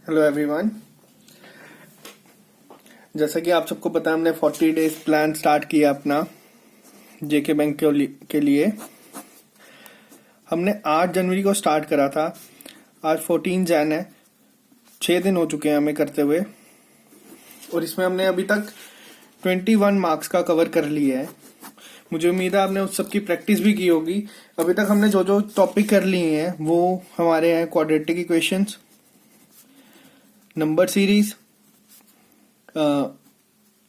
Hello everyone. जैसा कि आप सबको पता है, हमने 40 डेज प्लान स्टार्ट किया अपना जेके बैंक के लिए। हमने 8 जनवरी को स्टार्ट करा था। आज 14 जैन है। 6 दिन हो चुके हैं हमें करते हुए, और इसमें हमने अभी तक 21 मार्क्स का कवर कर लिया है। मुझे उम्मीद है आपने उस सब की प्रैक्टिस भी की होगी। अभी तक हमने जो जो टॉपिक कर लिए हैं वो हमारे हैं quadratic equations, number series,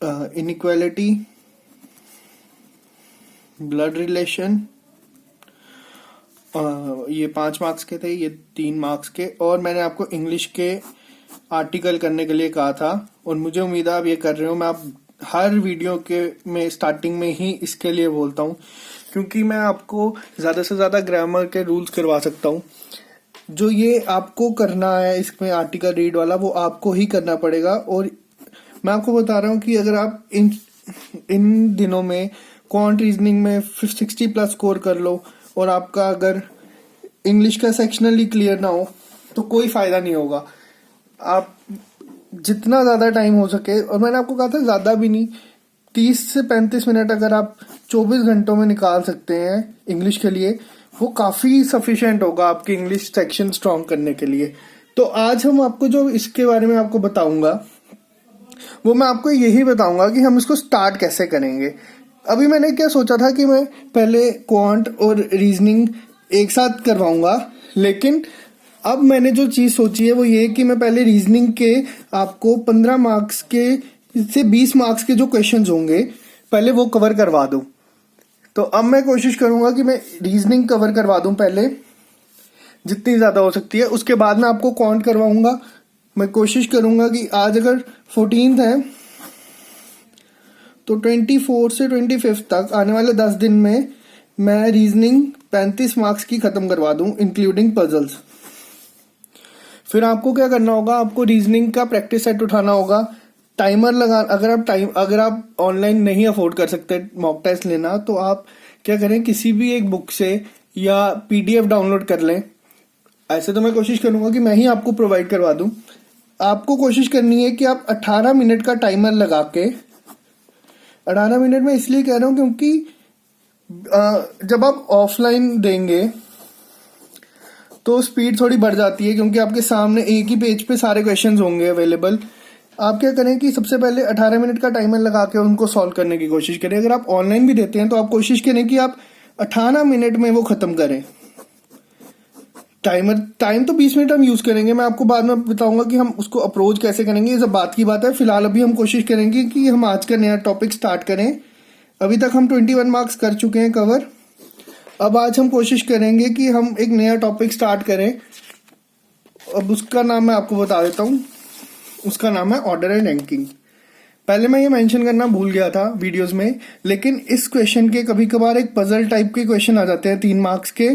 inequality, blood relation. ये 5 मार्क्स के थे, ये 3 मार्क्स के। और मैंने आपको इंग्लिश के आर्टिकल करने के लिए कहा था, और मुझे उम्मीद है आप ये कर रहे हो। मैं आप हर वीडियो के में स्टार्टिंग में ही इसके लिए बोलता हूँ, क्योंकि मैं आपको ज़्यादा से ज़्यादा ग्रामर के रूल्स करवा सकता हूँ। जो ये आपको करना है इसमें आर्टिकल रीड वाला, वो आपको ही करना पड़ेगा। और मैं आपको बता रहा हूँ कि अगर आप इन दिनों में क्वांट रीजनिंग में 60 प्लस स्कोर कर लो, और आपका अगर इंग्लिश का सेक्शनली क्लियर ना हो, तो कोई फायदा नहीं होगा। आप जितना ज़्यादा टाइम हो सके, और मैंने आपको कहा था ज़्यादा भी नहीं, 30 से 35 मिनट अगर आप 24 घंटों में निकाल सकते हैं इंग्लिश के लिए, वो काफ़ी सफिशिएंट होगा आपकी इंग्लिश सेक्शन स्ट्रॉन्ग करने के लिए। तो आज हम आपको जो इसके बारे में आपको बताऊंगा, वो मैं आपको यही बताऊंगा कि हम इसको स्टार्ट कैसे करेंगे। अभी मैंने क्या सोचा था कि मैं पहले क्वांट और रीजनिंग एक साथ करवाऊंगा, लेकिन अब मैंने जो चीज़ सोची है वो ये कि मैं पहले रीजनिंग के आपको 15 मार्क्स के से 20 मार्क्स के जो क्वेश्चंस होंगे पहले वो कवर करवा दूं। तो अब मैं कोशिश करूंगा कि मैं रीजनिंग कवर करवा दूं पहले, जितनी ज़्यादा हो सकती है। उसके बाद मैं आपको काउंट करवाऊंगा। मैं कोशिश करूंगा कि आज अगर 14th है तो 24 से 25 तक आने वाले 10 दिन में मैं रीजनिंग 35 मार्क्स की ख़त्म करवा दूं, इंक्लूडिंग पजल्स। फिर आपको क्या करना होगा, आपको रीजनिंग का प्रैक्टिस सेट उठाना होगा, टाइमर लगा। अगर आप ऑनलाइन नहीं अफोर्ड कर सकते मॉक टेस्ट लेना, तो आप क्या करें, किसी भी एक बुक से या पीडीएफ डाउनलोड कर लें। ऐसे तो मैं कोशिश करूंगा कि मैं ही आपको प्रोवाइड करवा दूं। आपको कोशिश करनी है कि आप 18 मिनट का टाइमर लगा के, 18 मिनट में इसलिए कह रहा हूं क्योंकि जब आप ऑफलाइन देंगे तो स्पीड थोड़ी बढ़ जाती है, क्योंकि आपके सामने एक ही पेज पे सारे क्वेश्चंस होंगे अवेलेबल। आप क्या करें कि सबसे पहले 18 मिनट का टाइमर लगा के उनको सॉल्व करने की कोशिश करें। अगर आप ऑनलाइन भी देते हैं तो आप कोशिश करें कि आप 18 मिनट में वो खत्म करें। टाइम तो 20 मिनट हम यूज करेंगे, मैं आपको बाद में बताऊंगा कि हम उसको अप्रोच कैसे करेंगे। ये सब बात की बात है। फिलहाल अभी हम कोशिश करेंगे कि हम आज का नया टॉपिक स्टार्ट करें। अभी तक हम 21 मार्क्स कर चुके हैं कवर। अब आज हम कोशिश करेंगे कि हम एक नया टॉपिक स्टार्ट करें। अब उसका नाम मैं आपको बता देता हूँ। उसका नाम है ऑर्डर एंड रैंकिंग। पहले मैं ये मेंशन करना भूल गया था वीडियोस में, लेकिन इस क्वेश्चन के कभी कभार एक पजल टाइप के क्वेश्चन आ जाते हैं 3 मार्क्स के,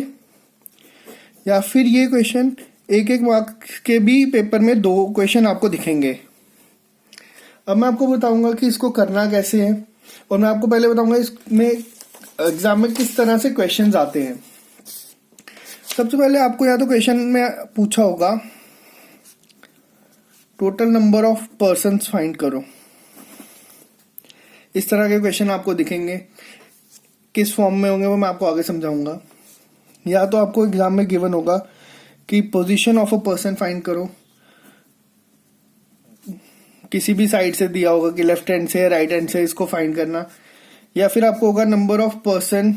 या फिर ये क्वेश्चन एक मार्क्स के भी पेपर में 2 क्वेश्चन आपको दिखेंगे। अब मैं आपको बताऊंगा कि इसको करना कैसे है, और मैं आपको पहले बताऊंगा इसमें एग्जाम में किस तरह से क्वेश्चंस आते हैं। सबसे पहले आपको या तो क्वेश्चन में पूछा होगा total number of persons find करो। इस तरह के क्वेश्चन आपको दिखेंगे। किस फॉर्म में होंगे वो मैं आपको आगे समझाऊंगा। या तो आपको एग्जाम में गिवन होगा कि position of a person find करो। किसी भी साइड से दिया होगा कि लेफ्ट हैंड से राइट हैंड से इसको फाइंड करना। या फिर आपको होगा number of person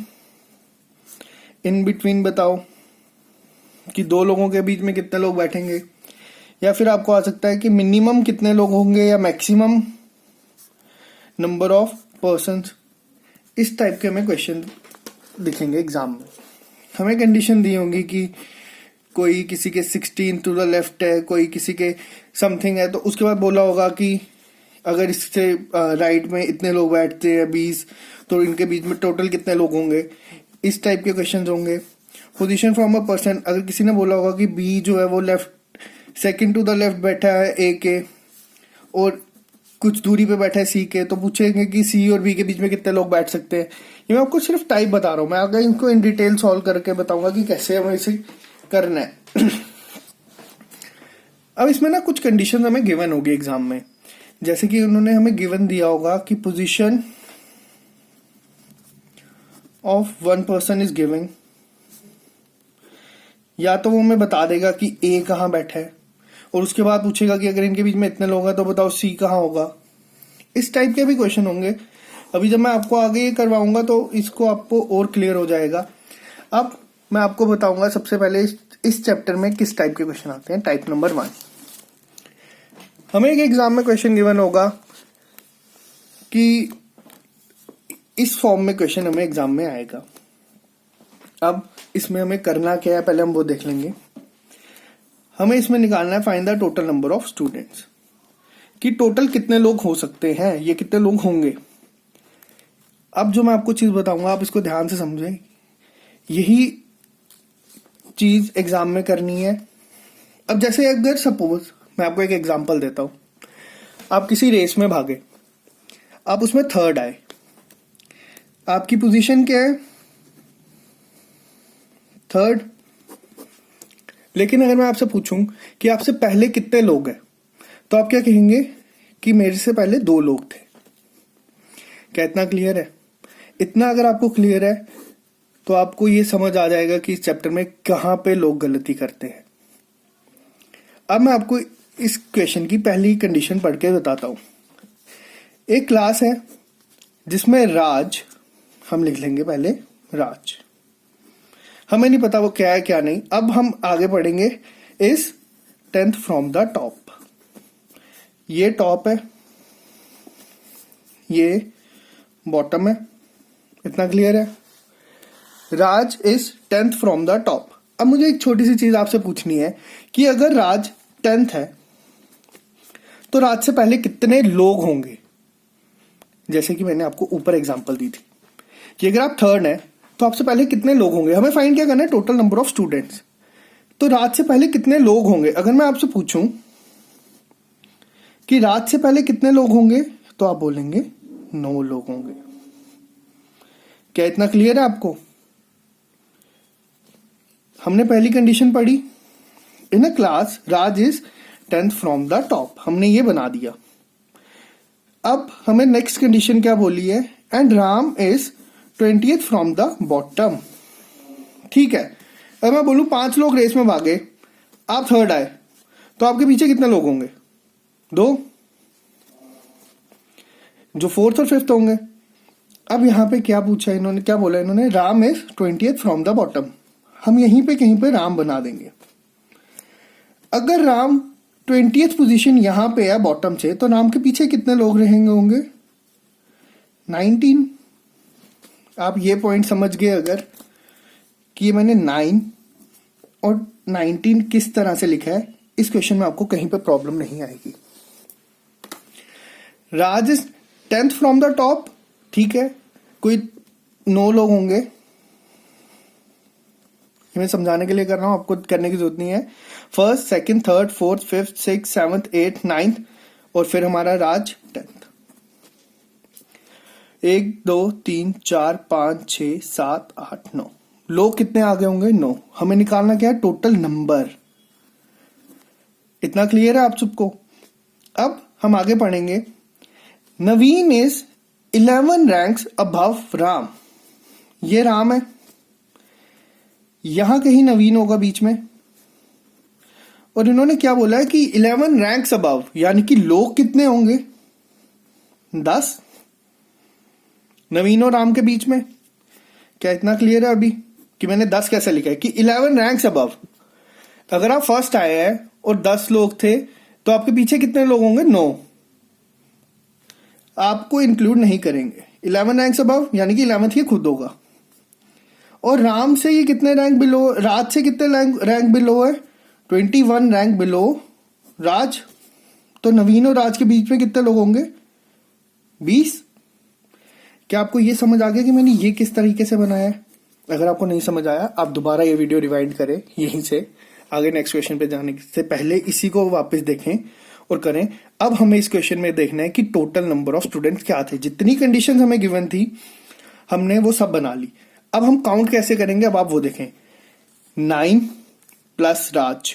in between बताओ, कि 2 लोगों के बीच में कितने लोग बैठेंगे। या फिर आपको आ सकता है कि मिनिमम कितने लोग होंगे या मैक्सिमम नंबर ऑफ पर्सन्स। इस टाइप के हमें क्वेश्चन दिखेंगे एग्जाम में। हमें कंडीशन दी होंगी कि कोई किसी के 16 टू द लेफ्ट है, कोई किसी के समथिंग है, तो उसके बाद बोला होगा कि अगर इससे राइट में इतने लोग बैठते हैं 20, तो इनके बीच में टोटल कितने लोग होंगे। इस टाइप के क्वेश्चन होंगे। पोजीशन फ्रॉम अ पर्सन, अगर किसी ने बोला होगा कि बी जो है वो left second to the left बैठा है ए के, और कुछ दूरी पे बैठा है सी के, तो पूछेंगे कि सी और बी के बीच में कितने लोग बैठ सकते हैं। ये मैं आपको सिर्फ टाइप बता रहा हूँ। मैं आगे इनको इन डिटेल सॉल्व करके बताऊंगा कि कैसे हमें इसे करना है। अब इसमें ना कुछ कंडीशन हमें गिवन होगी एग्जाम में, जैसे कि उन्होंने हमें गिवन दिया होगा कि position of one person is giving, या तो वो हमें बता देगा कि ए कहाँ बैठा है, और उसके बाद पूछेगा कि अगर इनके बीच में इतने लोग हैं तो बताओ सी कहाँ होगा। इस टाइप के भी क्वेश्चन होंगे। अभी जब मैं आपको आगे ये करवाऊंगा तो इसको आपको और क्लियर हो जाएगा। अब मैं आपको बताऊंगा सबसे पहले इस चैप्टर में किस टाइप के क्वेश्चन आते हैं। टाइप नंबर 1, हमें एक एग्जाम में क्वेश्चन गिवन होगा कि इस फॉर्म में क्वेश्चन हमें एग्जाम में आएगा। अब इसमें हमें करना क्या है पहले हम वो देख लेंगे। हमें इसमें निकालना है find the total number of students, कि टोटल कितने लोग हो सकते हैं, ये कितने लोग होंगे। अब जो मैं आपको चीज बताऊंगा आप इसको ध्यान से समझें, यही चीज एग्जाम में करनी है। अब जैसे अगर सपोज मैं आपको एक एग्जांपल देता हूं, आप किसी रेस में भागे, आप उसमें थर्ड आए, आपकी पोजीशन क्या है, थर्ड। लेकिन अगर मैं आपसे पूछूं कि आपसे पहले कितने लोग हैं, तो आप क्या कहेंगे कि मेरे से पहले 2 लोग थे। क्या इतना क्लियर है? इतना अगर आपको क्लियर है तो आपको ये समझ आ जाएगा कि इस चैप्टर में कहां पे लोग गलती करते हैं। अब मैं आपको इस क्वेश्चन की पहली कंडीशन पढ़ के बताता हूं। एक क्लास है जिसमें राज, हम लिख लेंगे पहले राज, हमें नहीं पता वो क्या है क्या नहीं। अब हम आगे पढ़ेंगे इस 10th फ्रॉम द टॉप। ये टॉप है, ये बॉटम है, इतना क्लियर है। Raj is 10th from the top. अब मुझे एक छोटी सी चीज आपसे पूछनी है कि अगर राज 10th है तो राज से पहले कितने लोग होंगे। जैसे कि मैंने आपको ऊपर एग्जांपल दी थी कि अगर आप थर्ड हैं तो आपसे पहले कितने लोग होंगे। हमें फाइंड क्या करना है, टोटल नंबर ऑफ स्टूडेंट्स। तो राज से पहले कितने लोग होंगे। अगर मैं आपसे पूछूं कि राज से पहले कितने लोग होंगे तो आप बोलेंगे 9 लोग होंगे। क्या इतना क्लियर है आपको? हमने पहली कंडीशन पढ़ी, in a class Raj is 10th from the top, हमने ये बना दिया। अब हमें नेक्स्ट कंडीशन क्या बोली है, and Ram is 20th from the bottom. ठीक है, अगर मैं बोलूं 5 लोग रेस में भागे, आप थर्ड आए, तो आपके पीछे कितने लोग होंगे, 2, जो 4th और 5th होंगे। अब यहां पे क्या पूछा इन्होंने, क्या बोला इन्होंने, Ram is 20th from the bottom. हम यहीं पे कहीं पे राम बना देंगे। अगर राम 20th पोजीशन यहां पे है बॉटम से, तो राम के पीछे कितने लोग रहेंगे होंगे, 19। आप ये पॉइंट समझ गए अगर कि मैंने 9 और 19 किस तरह से लिखा है, इस क्वेश्चन में आपको कहीं पे प्रॉब्लम नहीं आएगी। Raj is 10th from the top, ठीक है, कोई 9 लोग होंगे। मैं समझाने के लिए कर रहा हूं, आपको करने की जरूरत नहीं है। 1st, 2nd, 3rd, 4th, 5th, 6th, 7th, 8th, 9th और फिर हमारा राज 10th। 1 2 3 4 5 6 7 8 9 लोग कितने आगे होंगे, 9। हमें निकालना क्या है, टोटल नंबर। इतना क्लियर है आप सबको? अब हम आगे पढ़ेंगे। नवीन इज 11 रैंक्स अबव राम। ये राम है, यहां कहीं नवीन होगा बीच में। और इन्होंने क्या बोला है कि 11 रैंक्स अबव, यानी कि लोग कितने होंगे, 10 नवीन और राम के बीच में। क्या इतना क्लियर है अभी कि मैंने 10 कैसे लिखा है, कि 11 रैंक्स अबव। अगर आप फर्स्ट आए हैं और 10 लोग थे तो आपके पीछे कितने लोग होंगे, 9। आपको इंक्लूड नहीं करेंगे। 11 रैंक्स अबव यानी कि 11th ये खुद होगा। और राम से ये कितने रैंक बिलो, राज से कितने रैंक बिलो है, 21 रैंक बिलो राज। तो नवीन और राज के बीच में कितने लोग होंगे, 20। क्या आपको ये समझ आ गया कि मैंने ये किस तरीके से बनाया है? अगर आपको नहीं समझ आया आप दोबारा ये वीडियो रिवाइंड करें, यहीं से आगे नेक्स्ट क्वेश्चन पे जाने से पहले इसी को वापस देखें और करें। अब हमें इस क्वेश्चन में देखना है कि टोटल नंबर ऑफ स्टूडेंट्स क्या थे। जितनी कंडीशन हमें गिवन थी हमने वो सब बना ली। अब हम काउंट कैसे करेंगे, अब आप वो देखें। 9 प्लस राज,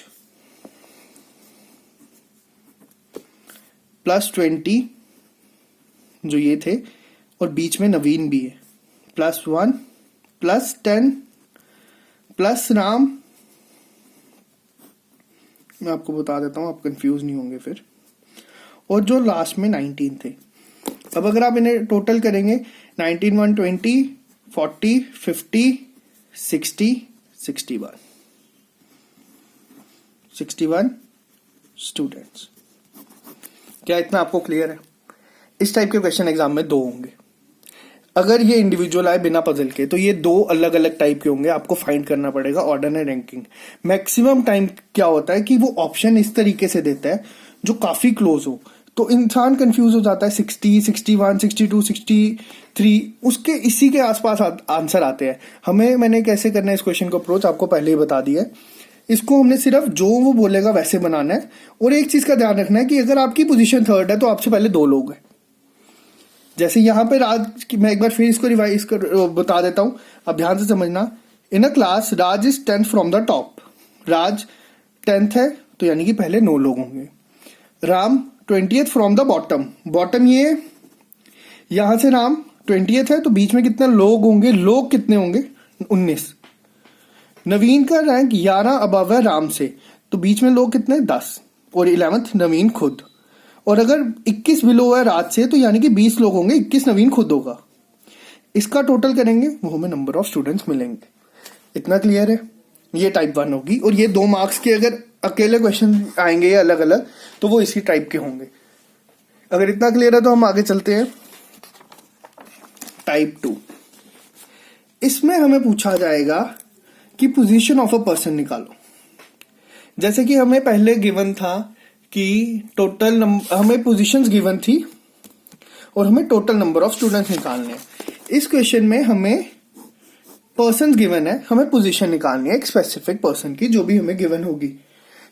+20 जो ये थे, और बीच में नवीन भी है, +1 +10 प्लस राम, मैं आपको बता देता हूं, आप कंफ्यूज नहीं होंगे फिर, और जो लास्ट में 19 थे। अब अगर आप इन्हें टोटल करेंगे 19 120 40 50 60 61 स्टूडेंट्स। क्या इतना आपको क्लियर है? इस टाइप के क्वेश्चन एग्जाम में 2 होंगे। अगर ये इंडिविजुअल आए बिना पजल के तो ये 2 अलग अलग टाइप के होंगे, आपको फाइंड करना पड़ेगा order and ranking. Maximum time क्या होता है कि वो ऑप्शन इस तरीके से देता है जो काफी क्लोज हो, तो इंसान कंफ्यूज हो जाता है। 60 61 62 63 उसके इसी के आसपास आंसर आते हैं। मैंने कैसे करना है इस क्वेश्चन को अप्रोच आपको पहले ही बता दिया है। इसको हमने सिर्फ जो वो बोलेगा वैसे बनाना है, और एक चीज का ध्यान रखना है कि अगर आपकी पोजीशन 3rd है तो आपसे पहले 2 लोग हैं। जैसे यहाँ पे राज की, मैं एक बार फिर इसको रिवाइज कर बता देता हूं, अब ध्यान से समझना। In a class Raj is 10th from the top. Raj 10th है तो यानी कि पहले 9 लोग होंगे। Ram 20th from the bottom. Bottom ये, यहां से राम 20th है तो बीच में कितने लोग होंगे? लोग कितने होंगे? 19। नवीन का रैंक 11 अबव है राम से, तो बीच में लोग कितने? 10, और 11th नवीन खुद। और अगर 21 बिलो है राज से तो यानी कि 20 लोग होंगे, 21 नवीन खुद होगा। इसका टोटल करेंगे वो हमें नंबर ऑफ स्टूडेंट्स मिलेंगे। इतना क्लियर है? ये टाइप 1 होगी, और ये 2 मार्क्स के अगर अकेले क्वेश्चन आएंगे या अलग अलग तो वो इसी टाइप के होंगे। अगर इतना क्लियर है तो हम आगे चलते हैं टाइप 2। इसमें हमें पूछा जाएगा कि पोजीशन ऑफ अ पर्सन निकालो। जैसे कि हमें पहले गिवन था कि टोटल हमें पोजीशंस गिवन थी और हमें टोटल नंबर ऑफ स्टूडेंट्स निकालने हैं। इस क्वेश्चन में हमें पर्सन गिवन है, हमें पोजीशन निकालनी है एक स्पेसिफिक पर्सन की, जो भी हमें गिवन होगी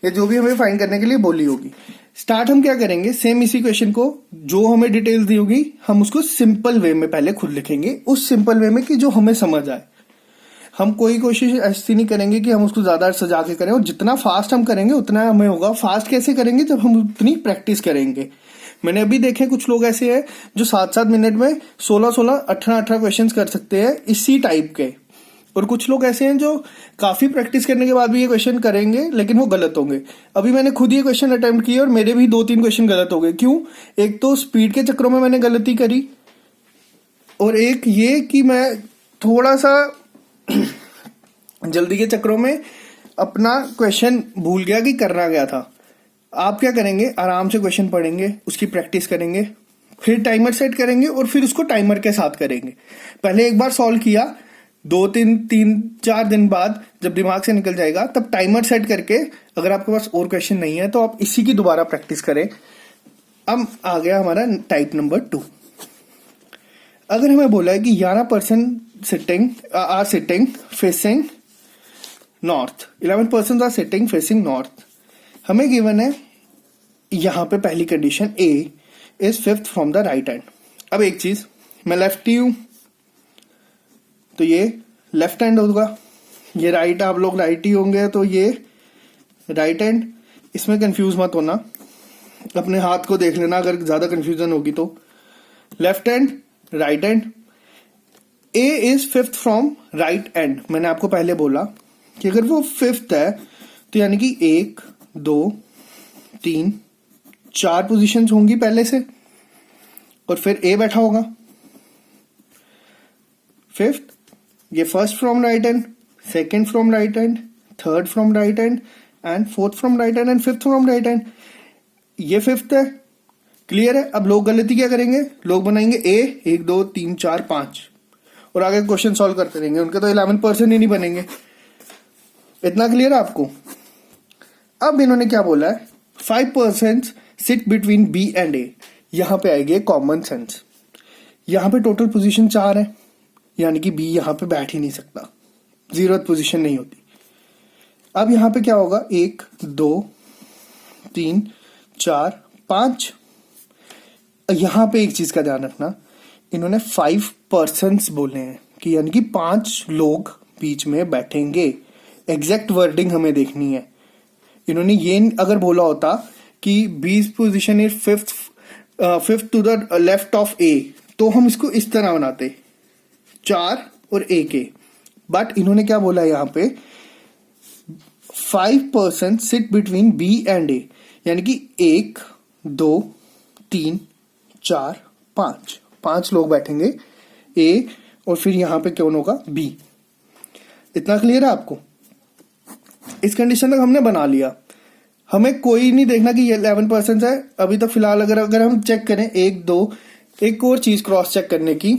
या जो भी हमें फाइंड करने के लिए बोली होगी। स्टार्ट हम क्या करेंगे, सेम इसी क्वेश्चन को जो हमें डिटेल्स दी होगी हम उसको सिंपल वे में पहले खुद लिखेंगे, उस सिंपल वे में कि जो हमें समझ आए। हम कोई कोशिश ऐसी नहीं करेंगे कि हम उसको ज्यादा सजा के करें, और जितना फास्ट हम करेंगे उतना हमें होगा। फास्ट कैसे करेंगे? जब हम उतनी प्रैक्टिस करेंगे। मैंने अभी देखे कुछ लोग ऐसे हैं जो 7-7 मिनट में 16-16 18-18 क्वेश्चंस कर सकते हैं इसी टाइप के, और कुछ लोग ऐसे हैं जो काफी प्रैक्टिस करने के बाद भी ये क्वेश्चन करेंगे लेकिन वो गलत होंगे। अभी मैंने खुद ये क्वेश्चन अटेम्प्ट किए और मेरे भी 2-3 क्वेश्चन गलत हो गए। क्यों? एक तो स्पीड के चक्रों में मैंने गलती करी, और एक ये कि मैं थोड़ा सा जल्दी के चक्रों में अपना क्वेश्चन भूल गया कि करना क्या था। आप क्या करेंगे, आराम से क्वेश्चन पढ़ेंगे, उसकी प्रैक्टिस करेंगे, फिर टाइमर सेट करेंगे और फिर उसको टाइमर के साथ करेंगे। पहले एक बार सॉल्व किया, 2-3-4 दिन बाद जब दिमाग से निकल जाएगा तब टाइमर सेट करके, अगर आपके पास और क्वेश्चन नहीं है तो आप इसी की दोबारा प्रैक्टिस करें। अब आ गया हमारा टाइप नंबर 2। अगर हमें बोला है कि 11% are sitting facing north, 11% are sitting facing north. हमें गिवन है यहां पे पहली condition A is 5th from the right hand. अब एक चीज, मैं लेफ्टी हूं तो ये लेफ्ट हैंड होगा, ये राइट, आप लोग राइट ही होंगे तो ये राइट हैंड। इसमें कंफ्यूज मत होना, अपने हाथ को देख लेना अगर ज्यादा कंफ्यूजन होगी तो। Left hand right hand, A is 5th from right hand. मैंने आपको पहले बोला कि अगर वो 5th है तो यानी कि 1 2 3 4 पोजीशंस होंगी पहले से, और फिर ए बैठा होगा 5th। ये 1st from right hand, 2nd from right hand, 3rd from right hand and 4th from right hand and 5th from right hand. ये 5th है, क्लियर है। अब लोग गलती क्या करेंगे, लोग बनाएंगे ए 1 2 3 4 5 और आगे क्वेश्चन सॉल्व करते रहेंगे, उनके तो 11% ही नहीं बनेंगे। इतना क्लियर है आपको? अब इन्होंने क्या बोला है, 5% सिट बिटवीन बी एंड ए। यहां पे आएगी कॉमन सेंस। यहां पे टोटल पोजीशन 4 है, यानी कि बी यहां पे बैठ ही नहीं सकता, 0th पोजीशन नहीं होती। अब यहां पे क्या होगा, 1 2 3 4 5। यहां पे एक चीज का ध्यान रखना, इन्होंने 5 पर्सन्स बोले हैं कि यानी कि 5 लोग बीच में बैठेंगे। एग्जैक्ट वर्डिंग हमें देखनी है। इन्होंने ये अगर बोला होता कि 20 position is 5th 5th to the left of A, तो हम इसको इस तरह बनाते 4 और ए के। बट इन्होंने क्या बोला यहाँ पे 5% सिट बिटवीन बी एंड ए, यानी कि 1 2 3 4 5 लोग बैठेंगे ए, और फिर यहां पे कौन होगा बी। इतना क्लियर है आपको? इस कंडीशन तक हमने बना लिया, हमें कोई नहीं देखना कि ये 11% है अभी तक फिलहाल। अगर हम चेक करें 1 2, एक और चीज क्रॉस चेक करने की,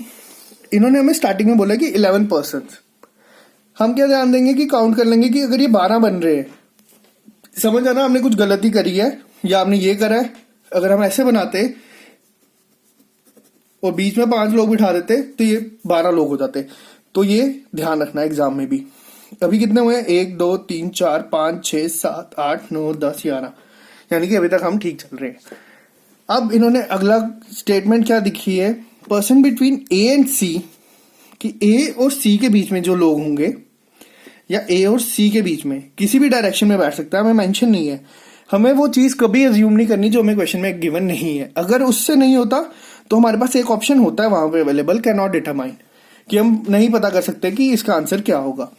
इन्होंने हमें स्टार्टिंग में बोला कि 11%। हम क्या ध्यान देंगे कि काउंट कर लेंगे कि अगर ये 12 बन रहे हैं, समझ आना हमने कुछ गलती करी है या आपने ये करा है। अगर हम ऐसे बनाते और बीच में 5 लोग बिठा देते तो ये 12 लोग हो जाते। तो ये ध्यान रखना एग्जाम में भी। अभी कितने हुए? 1 2 3 4 5 6 7 8 9 10 11, यानी कि अभी तक हम ठीक चल रहे हैं। अब इन्होंने अगला स्टेटमेंट क्या दिखी है, पर्सन बिटवीन ए एंड सी, कि ए और सी के बीच में जो लोग होंगे या ए और सी के बीच में किसी भी डायरेक्शन में बैठ सकता है, हमें मेंशन नहीं है। हमें वो चीज कभी अज्यूम नहीं करनी जो हमें क्वेश्चन में गिवन नहीं है। अगर उससे नहीं होता तो हमारे पास एक ऑप्शन होता है वहां पे अवेलेबल, कैन नॉट डिटरमाइन, कि हम नहीं पता कर सकते कि इसका आंसर क्या होगा।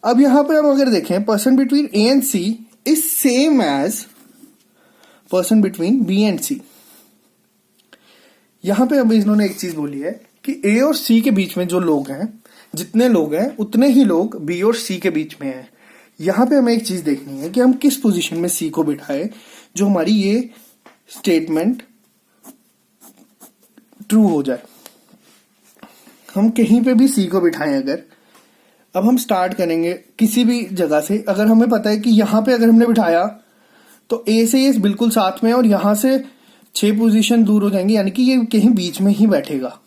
अब यहां पे हम अगर देखें person between A and C is same as person between B and C. यहां पे अब इन्होंने एक चीज बोली है कि ए और सी के बीच में जो लोग हैं, जितने लोग हैं उतने ही लोग बी और सी के बीच में हैं। यहां पे हमें एक चीज देखनी है कि हम किस पोजीशन में सी को बिठाए जो हमारी ये स्टेटमेंट ट्रू हो जाए। हम कहीं पे भी सी को बिठाएं अगर, अब हम स्टार्ट करेंगे किसी भी जगह से। अगर हमें पता है कि यहां पे अगर हमने बिठाया तो ए से ये बिल्कुल साथ में है और यहां से 6 पोजीशन दूर हो जाएंगे, यानी कि ये कहीं बीच में ही बैठेगा।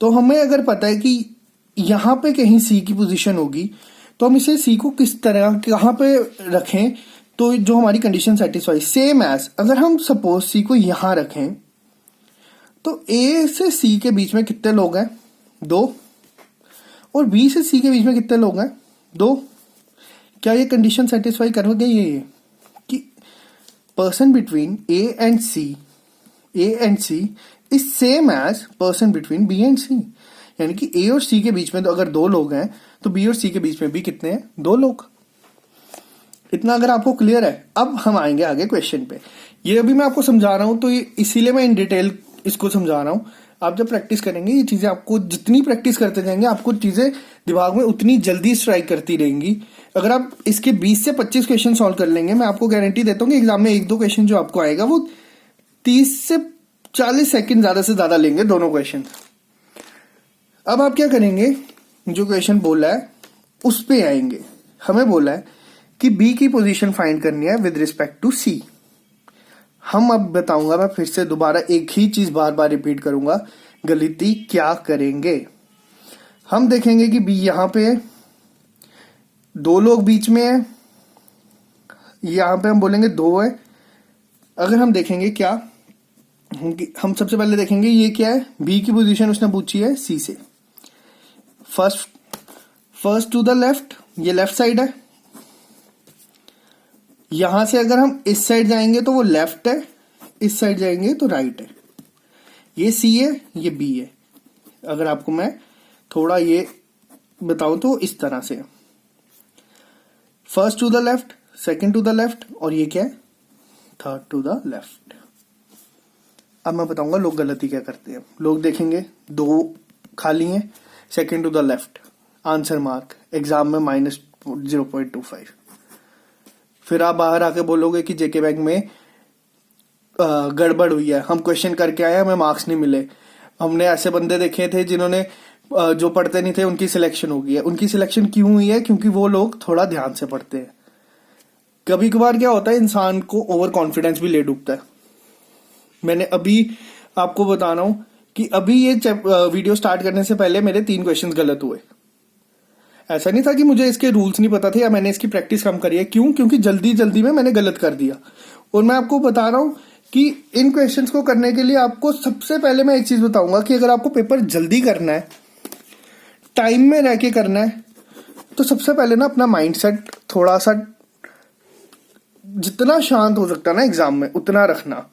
तो हमें अगर पता है कि यहां पे कहीं सी की पोजीशन होगी तो हम इसे सी को किस तरह कहां पे रखें तो जो हमारी कंडीशन सेटिस्फाई। सेम एज अगर हम सपोज सी को यहां रखें तो ए से सी के बीच में कितने लोग हैं? 2, और बी से सी के बीच में कितने लोग हैं? 2। क्या ये कंडीशन सेटिस्फाई करोगे? ये कि person between A and C is same as person between B and C, यानी कि ए और सी के बीच में तो अगर 2 लोग हैं तो बी और सी के बीच में भी कितने हैं? 2 लोग। इतना अगर आपको क्लियर है, अब हम आएंगे आगे क्वेश्चन पे। ये अभी मैं आपको समझा रहा हूं तो इसीलिए मैं इन डिटेल इसको समझा रहा हूं। आप जब प्रैक्टिस करेंगे ये चीजें, आपको जितनी प्रैक्टिस करते जाएंगे आपको चीजें दिमाग में उतनी जल्दी स्ट्राइक करती रहेंगी। अगर आप इसके 20 से 25 क्वेश्चन सॉल्व कर लेंगे, मैं आपको गारंटी देता हूँ कि एग्जाम में 1-2 क्वेश्चन जो आपको आएगा वो 30 से 40 सेकंड ज्यादा से ज्यादा लेंगे दोनों क्वेश्चन। अब आप क्या करेंगे, जो क्वेश्चन बोला है उस पे आएंगे। हमें बोला है कि बी की पोजीशन फाइंड करनी है विद रिस्पेक्ट टू सी। हम अब बताऊंगा, मैं फिर से दोबारा एक ही चीज बार बार रिपीट करूंगा, गलती क्या करेंगे। हम देखेंगे कि बी यहां पे 2 लोग बीच में है, यहां पे हम बोलेंगे 2 है। अगर हम देखेंगे क्या, हम सबसे पहले देखेंगे ये क्या है, बी की पोजीशन उसने पूछी है सी से। फर्स्ट टू द लेफ्ट, ये लेफ्ट साइड है। यहां से अगर हम इस साइड जाएंगे तो वो लेफ्ट है, इस साइड जाएंगे तो राइट है। ये सी है, ये बी है। अगर आपको मैं थोड़ा ये बताऊं तो इस तरह से, first to the left, second to the left, और ये क्या है, थर्ड टू द लेफ्ट। अब मैं बताऊंगा लोग गलती क्या करते हैं। लोग देखेंगे 2 खाली हैं, second to the left, answer mark, exam में -0.25। फिर आप बाहर आके बोलोगे कि जेके बैंक में गड़बड़ हुई है, हम क्वेश्चन करके आए, हमें मार्क्स नहीं मिले। हमने ऐसे बंदे देखे थे जिन्होंने जो पढ़ते नहीं थे उनकी सिलेक्शन हो गई है। उनकी सिलेक्शन क्यों हुई है? क्योंकि वो लोग थोड़ा ध्यान से पढ़ते हैं। कभी कभार क्या होता है, इंसान को ओवर कॉन्फिडेंस भी ले डूबता है। मैंने अभी आपको बता रहा हूं कि अभी ये वीडियो स्टार्ट करने से पहले मेरे 3 क्वेश्चंस गलत हुए। ऐसा नहीं था कि मुझे इसके रूल्स नहीं पता थे या मैंने इसकी प्रैक्टिस कम करी है। क्यों? क्योंकि जल्दी जल्दी में मैंने गलत कर दिया। और मैं आपको बता रहा हूं कि इन क्वेश्चंस को करने के लिए आपको सबसे पहले मैं एक चीज बताऊंगा कि अगर आपको पेपर जल्दी करना है, टाइम में रह के करना है, तो सबसे पहले ना अपना माइंडसेट थोड़ा सा जितना शांत हो सकता है ना एग्जाम में उतना रखना।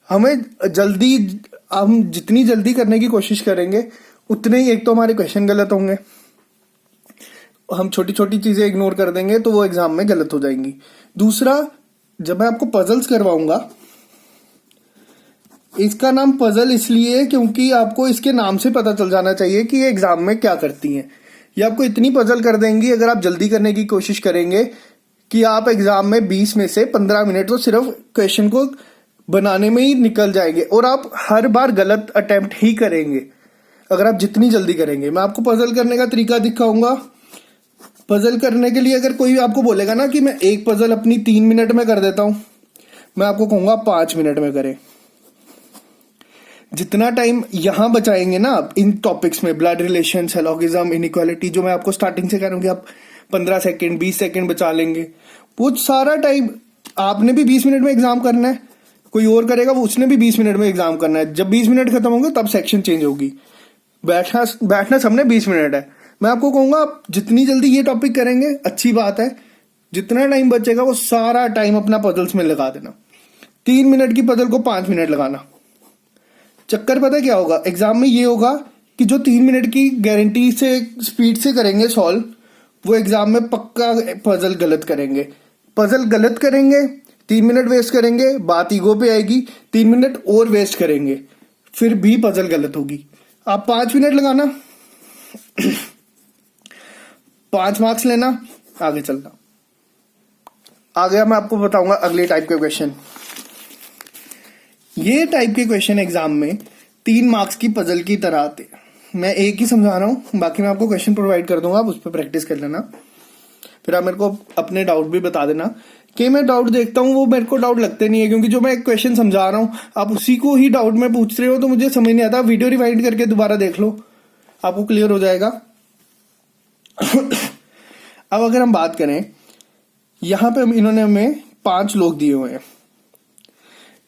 हमें जल्दी, हम जितनी जल्दी करने की कोशिश करेंगे उतने ही एक तो हमारे क्वेश्चन गलत होंगे, हम छोटी छोटी चीजें इग्नोर कर देंगे तो वो एग्जाम में गलत हो जाएंगी। दूसरा, जब मैं आपको पजल्स करवाऊंगा, इसका नाम पजल इसलिए क्योंकि आपको इसके नाम से पता चल जाना चाहिए कि ये एग्जाम में क्या करती हैं। ये आपको इतनी पजल कर देंगी अगर आप जल्दी करने की कोशिश करेंगे कि आप एग्जाम में 20 में से 15 मिनट तो सिर्फ क्वेश्चन को बनाने में ही निकल जाएंगे और आप हर बार गलत अटेम्प्ट ही करेंगे अगर आप जितनी जल्दी करेंगे। मैं आपको पजल करने का तरीका दिखाऊंगा। पजल करने के लिए अगर कोई आपको बोलेगा ना कि मैं एक पजल अपनी 3 मिनट में कर देता हूं, मैं आपको कहूंगा 5 मिनट में करें। जितना टाइम यहां बचाएंगे ना आप इन टॉपिक्स में, ब्लड रिलेशन, लॉगिज्म, इनइक्वालिटी, जो मैं आपको स्टार्टिंग से कह रहा हूं कि आप 15 सेकंड 20 सेकंड बचा लेंगे, वो सारा टाइम आपने भी 20 मिनट में एग्जाम करना है, कोई और करेगा वो उसने भी 20 मिनट में एग्जाम करना है। जब 20 मिनट खत्म होंगे तब सेक्शन चेंज होगी। बैठना सबने 20 मिनट है। मैं आपको कहूंगा आप जितनी जल्दी ये टॉपिक करेंगे अच्छी बात है, जितना टाइम बचेगा वो सारा टाइम अपना पजल्स में लगा देना। 3 मिनट की पजल को 5 मिनट लगाना। चक्कर पता है क्या होगा एग्जाम में? ये होगा कि जो 3 मिनट की गारंटी से स्पीड से करेंगे सॉल्व, वो एग्जाम में पक्का पजल गलत करेंगे। पजल गलत करेंगे, 3 मिनट वेस्ट करेंगे, बात ईगो पे आएगी, 3 मिनट और वेस्ट करेंगे, फिर भी पजल गलत होगी। आप 5 मिनट लगाना, 5 मार्क्स लेना, आगे चलना। आ गया, मैं आपको बताऊंगा अगले टाइप के क्वेश्चन। ये टाइप के क्वेश्चन एग्जाम में 3 मार्क्स की पजल की तरह आते हैं। मैं एक ही समझा रहा हूं, बाकी मैं आपको क्वेश्चन प्रोवाइड कर दूंगा, आप उस पर प्रैक्टिस कर लेना। फिर आप मेरे को अपने डाउट भी बता देना कि मैं डाउट देखता हूं वो मेरे को डाउट लगते नहीं है, क्योंकि जो मैं एक क्वेश्चन समझा रहा हूं आप उसी को ही डाउट में पूछ रहे हो तो मुझे समझ नहीं आता। वीडियो रिवाइंड करके दोबारा देख लो, आपको क्लियर हो जाएगा। अब अगर हम बात करें, यहां पे इन्होंने हमें 5 लोग दिए हुए हैं।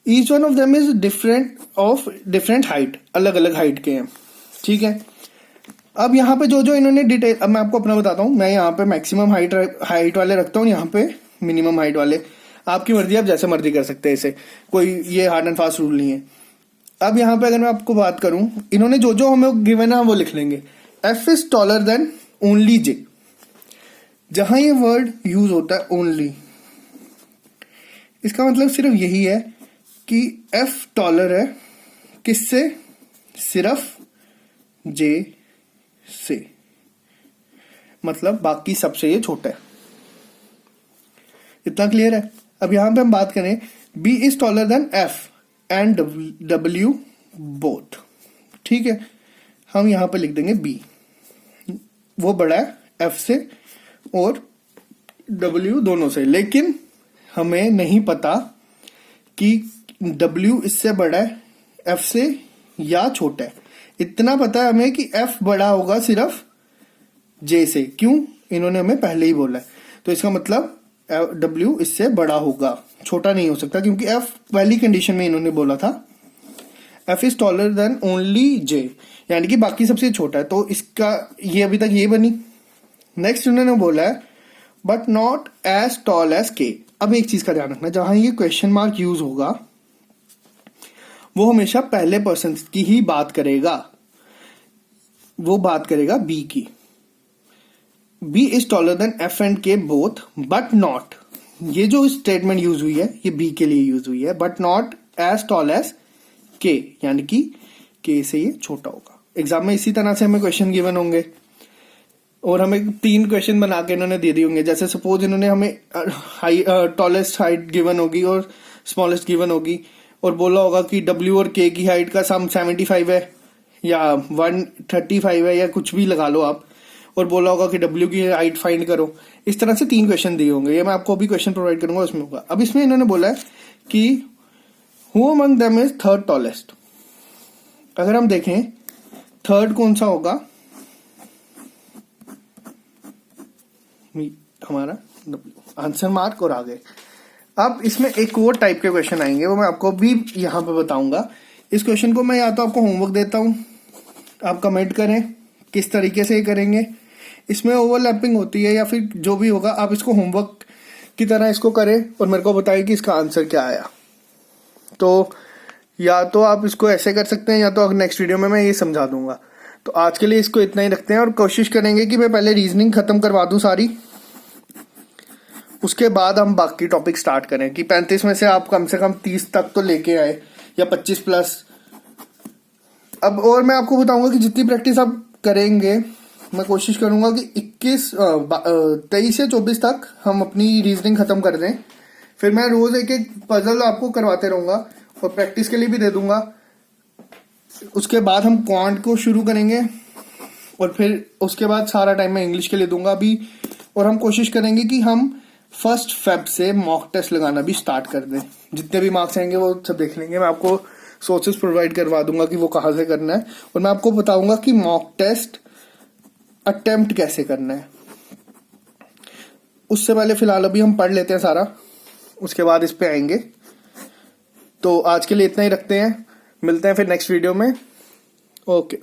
Each one of them is different height, अलग अलग हाइट के हैं, ठीक है। अब यहाँ पे जो जो इन्होंने डिटेल, अब मैं आपको अपना बताता हूँ। मैं यहाँ पे मैक्सिमम हाइट वाले रखता हूँ, यहाँ पे मिनिमम हाइट वाले। आपकी मर्जी, आप जैसे मर्जी कर सकते हैं इसे, कोई ये हार्ड एंड फास्ट रूल नहीं है। अब यहाँ पे अगर मैं आपको बात करूं, इन्होंने जो जो हमें गिवन है वो लिख लेंगे। F is taller than only J. जहां ये वर्ड यूज होता है ओनली, इसका मतलब सिर्फ यही है कि एफ टॉलर है किससे? सिर्फ जे से, मतलब बाकी सबसे ये छोटा है। इतना क्लियर है। अब यहां पे हम बात करें, B is taller than F and W both, ठीक है। हम यहां पे लिख देंगे बी, वो बड़ा है एफ से और डब्ल्यू दोनों से, लेकिन हमें नहीं पता कि डब्ल्यू इससे बड़ा है एफ से या छोटा है। इतना पता है हमें कि एफ बड़ा होगा सिर्फ जे से। क्यों? इन्होंने हमें पहले ही बोला है, तो इसका मतलब डब्ल्यू इससे बड़ा होगा, छोटा नहीं हो सकता, क्योंकि एफ पहली कंडीशन में इन्होंने बोला था F is taller than only J, यानी कि बाकी सबसे छोटा है। तो इसका ये अभी तक ये बनी। नेक्स्ट उन्होंने बोला है but not as tall as K. अब एक चीज का ध्यान रखना, जहां ये क्वेश्चन मार्क यूज होगा वो हमेशा पहले पर्सन की ही बात करेगा, वो बात करेगा बी की। B is taller than F and K both but not, ये जो स्टेटमेंट यूज हुई है ये बी के लिए यूज हुई है, but not as tall as K, यानी कि के से ये छोटा होगा। एग्जाम में इसी तरह से हमें क्वेश्चन गिवन होंगे और हमें 3 क्वेश्चन बना के इन्होंने दे दिए होंगे। जैसे सपोज इन्होंने हमें टॉलेस्ट हाइट गिवन होगी और स्मॉलेस्ट गिवन होगी, और बोला होगा कि डब्ल्यू और के की हाइट का सम 75 है या 135 है या कुछ भी लगा लो आप, और बोला होगा कि डब्ल्यू की हाइट फाइंड करो। इस तरह से 3 क्वेश्चन दिए होंगे, ये मैं आपको अभी क्वेश्चन प्रोवाइड करूंगा उसमें होगा। अब इसमें इन्होंने बोला है कि who among them is third tallest. अगर हम देखें थर्ड कौन सा होगा, हमारा आंसर मार्क और आगे। अब इसमें एक और टाइप के क्वेश्चन आएंगे, वो मैं आपको भी यहां पे बताऊंगा। इस क्वेश्चन को मैं या तो आपको होमवर्क देता हूं, आप कमेंट करें किस तरीके से करेंगे। इसमें ओवरलैपिंग होती है या फिर जो भी होगा, आप इसको होमवर्क की तरह इसको करें और मेरे को बताएं कि इसका आंसर क्या आया। तो या तो आप इसको ऐसे कर सकते हैं, या तो नेक्स्ट वीडियो में मैं ये समझा दूंगा। तो आज के लिए इसको इतना ही रखते हैं और कोशिश करेंगे कि मैं पहले रीजनिंग खत्म करवा दूं सारी, उसके बाद हम बाकी टॉपिक स्टार्ट करें कि 35 में से आप कम से कम 30 तक तो लेके आए, या 25 प्लस। अब और मैं आपको बताऊंगा कि जितनी प्रैक्टिस आप करेंगे, मैं कोशिश करूंगा कि 23 या 24 तक हम अपनी रीजनिंग खत्म कर दें। फिर मैं रोज एक एक पजल आपको करवाते रहूंगा और प्रैक्टिस के लिए भी दे दूंगा। उसके बाद हम क्वांट को शुरू करेंगे और फिर उसके बाद सारा टाइम मैं इंग्लिश के लिए दूंगा अभी। और हम कोशिश करेंगे कि हम 1 फेब से मॉक टेस्ट लगाना भी स्टार्ट कर दें। जितने भी मार्क्स आएंगे वो सब देख लेंगे। मैं आपको सोर्सेस प्रोवाइड करवा दूंगा कि वो कहाँ से करना है, और मैं आपको बताऊंगा कि मॉक टेस्ट अटेम्प्ट कैसे करना है। उससे पहले फिलहाल अभी हम पढ़ लेते हैं सारा, उसके बाद इस पे आएंगे। तो आज के लिए इतना ही रखते हैं, मिलते हैं फिर नेक्स्ट वीडियो में। ओके।